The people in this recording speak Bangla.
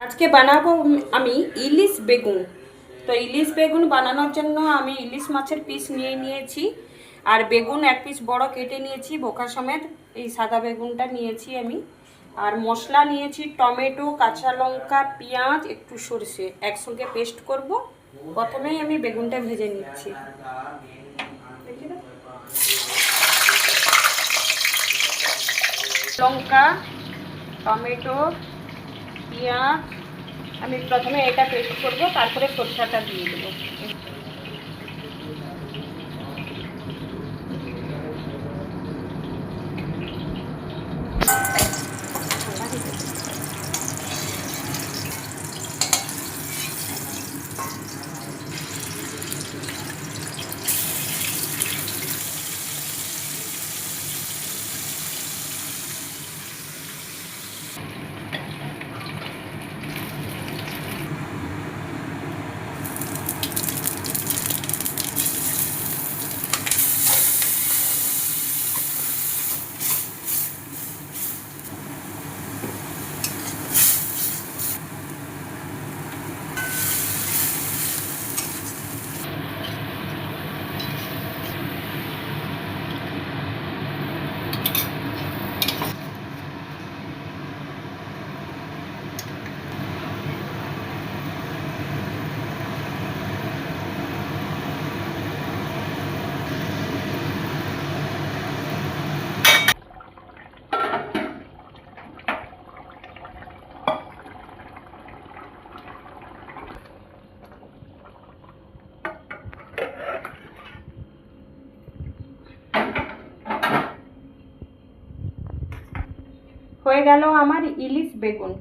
আজকে বানাবো আমি ইলিশ বেগুন। তো ইলিশ বেগুন বানানোর জন্য আমি ইলিশ মাছের পিস নিয়ে নিয়েছি, আর বেগুন এক পিস বড় কেটে নিয়েছি বোকা সমেত। এই সাদা বেগুনটা নিয়েছি আমি। আর মশলা নিয়েছি টমেটো, কাঁচা লঙ্কা, পেঁয়াজ, একটু সরষে একসঙ্গে পেস্ট করব। প্রথমেই আমি বেগুনটা ভেজে নিচ্ছি। লঙ্কা, টমেটো, পেঁয়াজ আমি প্রথমে এটা পেস্ট করব, তারপরে সরষাটা দিয়ে দেবো। হয়ে গেল আমার ইলিশ বেগুন।